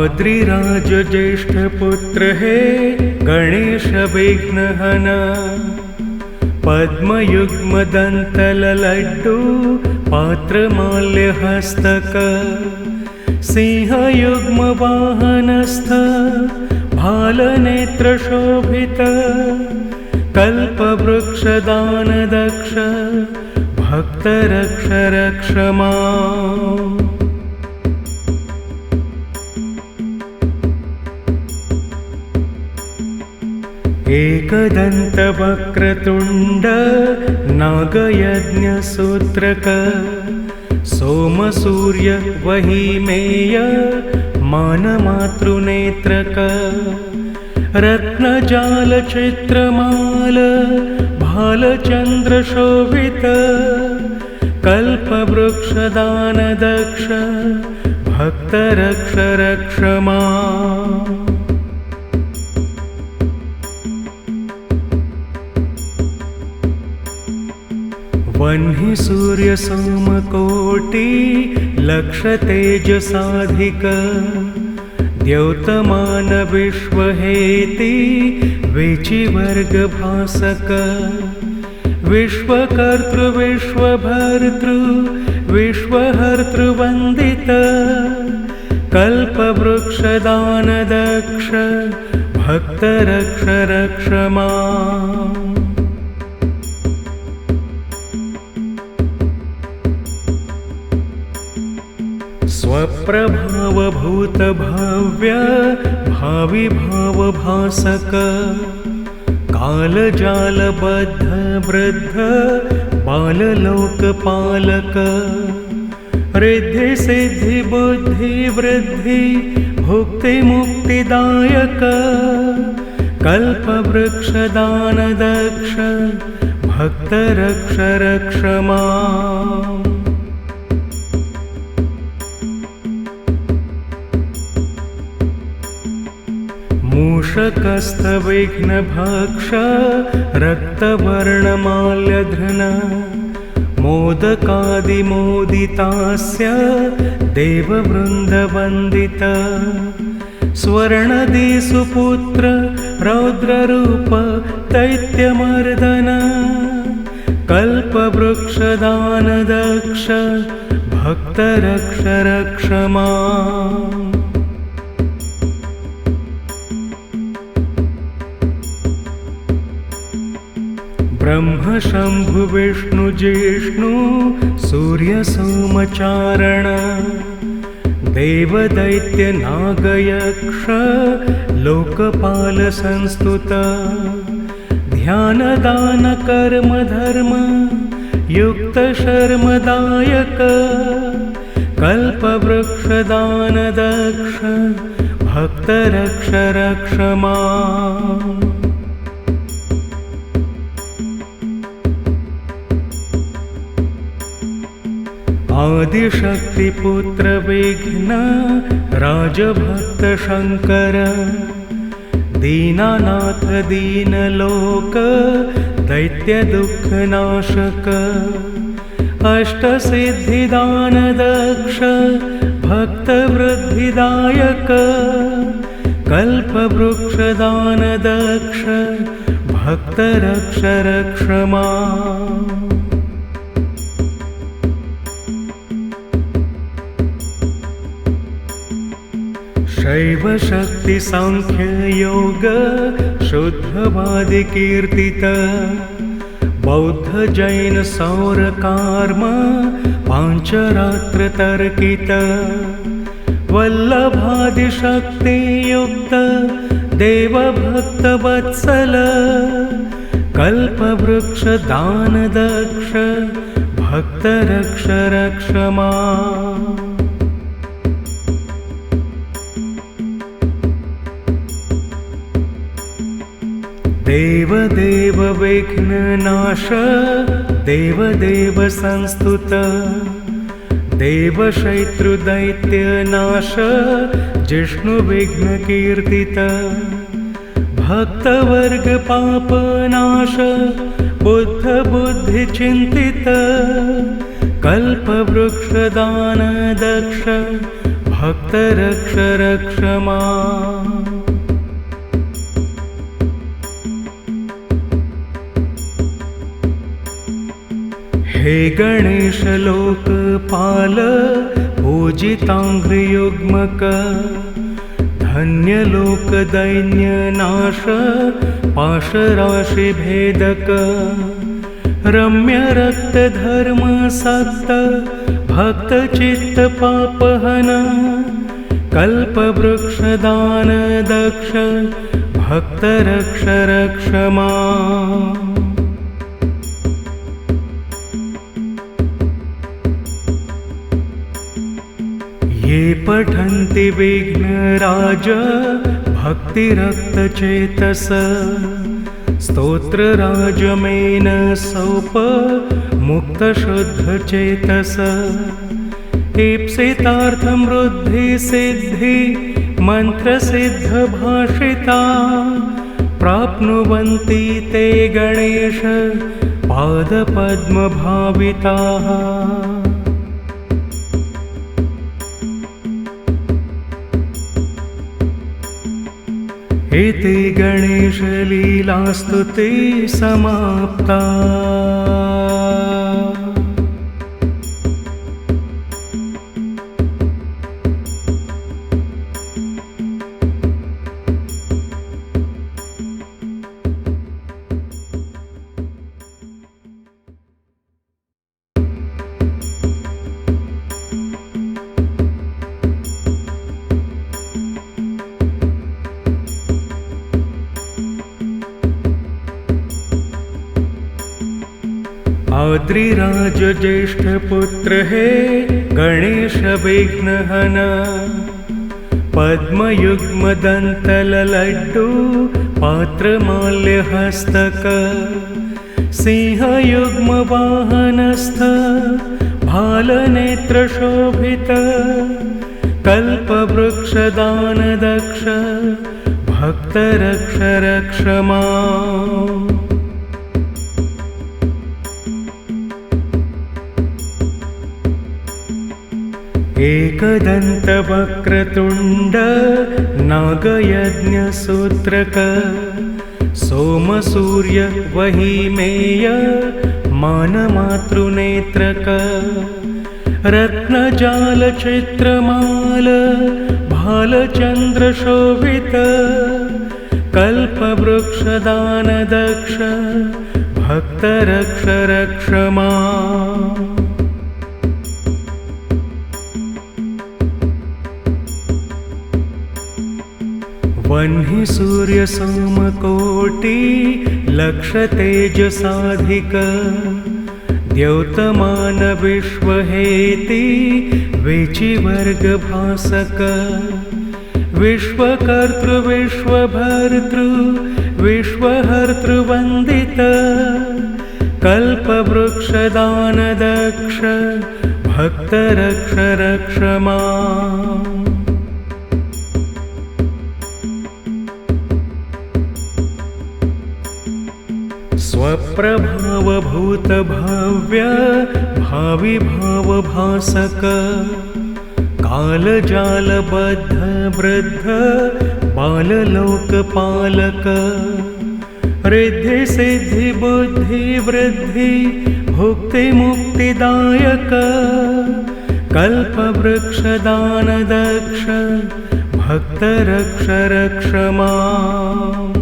आद्रिराज ज्येष्ठपुत्र हे गणेश विघ्नहना, पद्मयुग्मदन्तलड्डू पात्रमाल्यहस्तक, सिंहयुग्मवाहनस्थ भालनेत्रशोभित, कल्पवृक्षदानदक्ष भक्तरक्ष रक्ष माम्। एकदन्तवक्रतुण्ड नागयज्ञसूत्रक, सोमसूर्य वहीमेय मानमातृनेत्रक, रत्नजालचित्रमाल भालचन्द्रशोभित, कल्पवृक्षदानदक्ष भक्तरक्ष रक्ष माम्। वह्नि सूर्य सोमकोटि लक्षतेजसाधिक, द्योतमान विश्वहेति विचिवर्गभासक, विश्वकर्तृ विश्वभर्तृ विश्वहर्तृवन्दित, कल्पवृक्षदानदक्ष भक्तरक्ष रक्ष माम्। स्वप्रभावभूतभव्य भाविभावभासक, कालजालबद्ध वृद्ध बाललोकपालक, रिद्धि सिद्धि बुद्धि वृद्धि भुक्तिमुक्तिदायक, कल्पवृक्षदानदक्ष भक्तरक्ष रक्ष माम्। मूषकस्थविघ्नभक्ष रक्तवर्णमाल्यधृन, मोदकादिमोदितास्य देववृन्दवन्दित, स्वर्णदिसुपुत्र रौद्ररूप दैत्यमर्दन, कल्पवृक्षदानदक्ष भक्तरक्ष रक्ष माम्। ब्रह्म शंभु विष्णु जिष्णु सूर्य सोमचारण, देवदैत्य नागयक्ष लोकपाल संस्तुत, ध्यानदान कर्म धर्म युक्त शर्मदायक, कल्पवृक्षदानदक्ष भक्तरक्ष रक्ष माम्। आदिशक्तिपुत्र विघ्न राजभक्त शंकर, दीनानाथ दीनलोक दैत्य दुःखनाशक, अष्टसिद्धिदानदक्ष भक्तवृद्धिदायक, कल्पवृक्षदानदक्ष भक्तरक्ष रक्ष माम्। शैव शक्ति सांख्य योग शुद्धवादि कीर्तित, बौद्ध जैन सौर कार्म पांचरात्र तर्कित, वल्लभादिशक्ति युक्त देवभक्त वत्सल, कल्पवृक्षदानदक्ष भक्तरक्ष रक्ष माम्। देवदेव विघ्ननाश देवदेव संस्तुत, देवशत्रुदैत्यनाश जिष्णु विघ्नकीर्तित, भक्तवर्ग पापनाश बुद्ध बुद्धि चिंतित, कल्पवृक्षदानदक्ष भक्त रक्ष रक्ष माम्। हे गणेश लोकपाल पूजिताङ्घ्रियुग्मक धन्य लोक दैन्य नाश पाशराशि भेदक रम्य रक्त धर्म सक्त भक्त चित्त पापहन कल्प वृक्ष दान दक्ष भक्त रक्ष रक्ष माम्। ये पठन्ति विघ्नराज भक्तिरक्तचेतस स्तोत्रराजमेन सौप मुक्तशुद्धचेतस ईप्सितार्थं वृद्धि सिद्धि मन्त्रसिद्धभाषिता प्राप्नुवन्ति ते गणेश पादपद्मभाविताः। इति गणेशलीलास्तुति समाप्ता। आद्रिराज ज्येष्ठ पुत्र हे गणेश विघ्नहन पद्मयुग्मदन्तलड्डू पात्रमाल्यहस्तक सिंहयुग्मवाहनस्थ भालनेत्रशोभित कल्पवृक्षदानदक्ष भक्त रक्ष रक्ष माम्। एकदन्त वक्रतुण्ड नागयज्ञसूत्रक सोमसूर्य वहीमेय मानमातृनेत्रक रत्नजालचित्रमाल भालचन्द्रशोभित कल्पवृक्षदानदक्ष भक्त रक्ष रक्ष माम्। वह्नि सूर्य सोमकोटि लक्षतेजसाधिक द्योतमान विश्वहेति विचिवर्गभासक विश्वकर्तृ विश्वभर्तृ विश्वहर्तृवन्दित कल्पवृक्षदानदक्ष भक्त रक्ष रक्ष माम्। स्वप्रभावभूत भव्य भावि भावभासक कालजालबद्ध वृद्ध बाललोकपालक रिद्धि सिद्धि बुद्धि वृद्धि भुक्ति मुक्तिदायक कल्पवृक्षदानदक्ष भक्त रक्ष रक्ष माम्।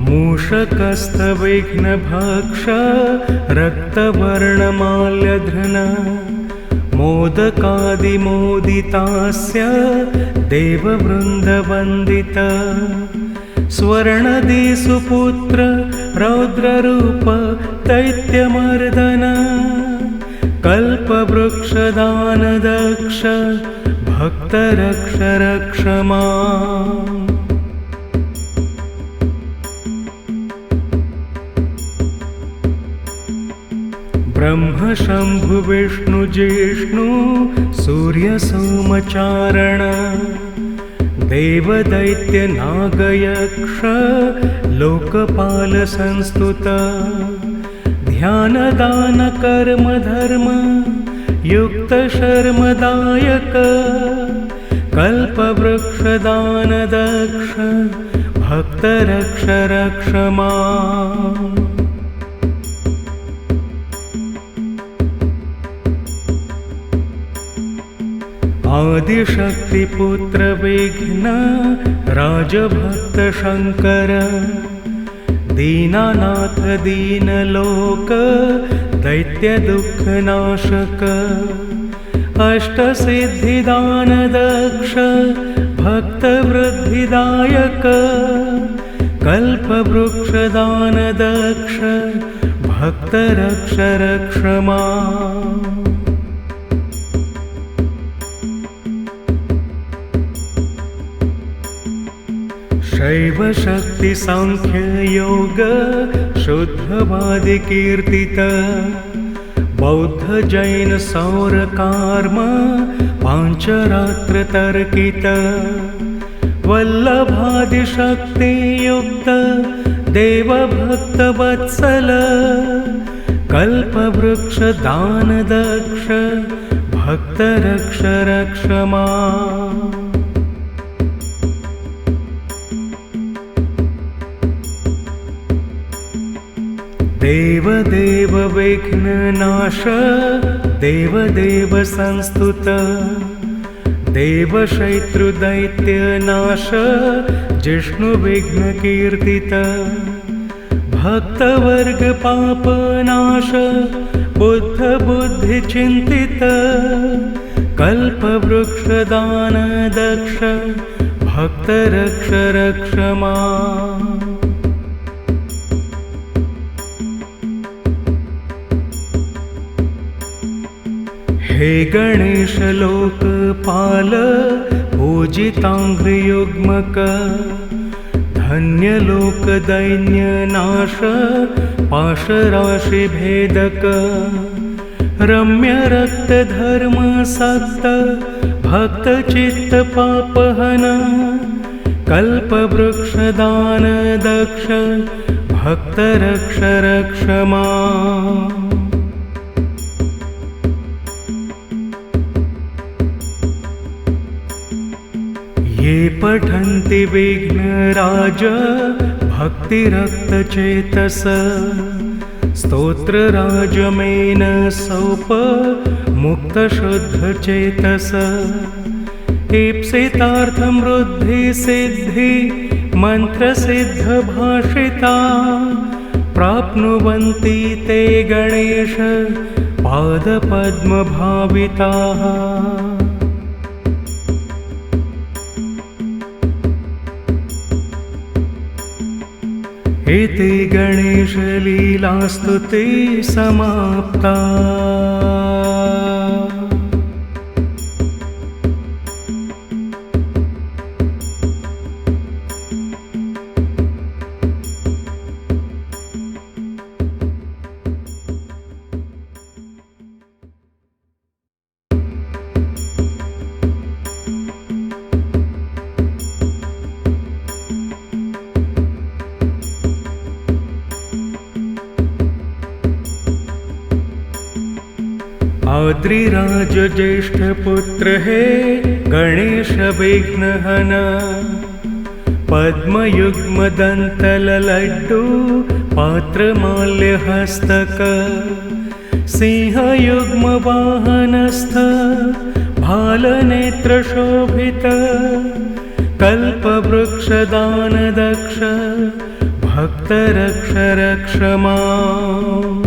मूषकस्थविघ्नभक्ष रक्तवर्णमाल्यधृन मोदकादिमोदितास्य देववृन्दवन्दित स्वर्णदिसुपुत्र रौद्ररूप दैत्यमर्दन कल्पवृक्षदानदक्ष भक्त रक्ष रक्ष माम्। ब्रह्म शंभु विष्णु जिष्णु सूर्य सोमचारण देवदैत्य नागयक्ष लोकपाल संस्तुत ध्यानदान कर्म धर्म युक्त शर्मदायक कल्पवृक्षदान दक्ष भक्त रक्ष रक्ष माम्। आदिशक्तिपुत्र विघ्न राजभक्त शंकर दीनानाथ दीनलोक दैत्य दुःखनाशक अष्टसिद्धिदान दक्ष भक्तवृद्धिदायक कल्पवृक्षदान दक्ष भक्त रक्ष रक्ष माम्। शैव शक्ति सांख्य योग शुद्धवादि कीर्तित बौद्ध जैन सौर कार्म पांचरात्र तर्कित वल्लभादि शक्ति युक्त देव भक्त वत्सल कल्पवृक्ष दान दक्ष भक्त रक्ष रक्ष माम्। देव देव विघ्ननाश देव देव संस्तुत देव शत्रुदैत्यनाश जिष्णु विघ्न कीर्तित भक्तवर्ग पापनाश बुद्ध बुद्धि चिंतित कल्पवृक्ष दान दक्ष भक्त रक्ष रक्ष माम्। हे गणेश लोकपाल पूजितांघ्रियुग्मक धन्य लोक दैन्य नाश पाशराशि भेदक रम्य रक्त धर्म सक्त भक्त चित्त पापहन कल्पवृक्ष दान दक्ष भक्त रक्ष रक्ष माम्। ये पठन्ति विघ्नराज भक्तिरक्तचेतस स्तोत्रराजमेन सौप मुक्तशुद्धचेतस ईप्सितार्थं वृद्धि सिद्धि मन्त्रसिद्धभाषिता प्राप्नुवन्ति ते गणेश पादपद्मभाविताः। इति गणेश लीलास्तुति समाप्ता। आद्रिराज ज्येष्ठ पुत्र हे गणेश विघ्नहन पद्मयुग्मदन्तलड्डू पात्रमाल्य हस्तक सिंहयुग्म वाहनस्थ भालनेत्र शोभित कल्पवृक्षदान दक्ष भक्त रक्ष रक्ष माम्।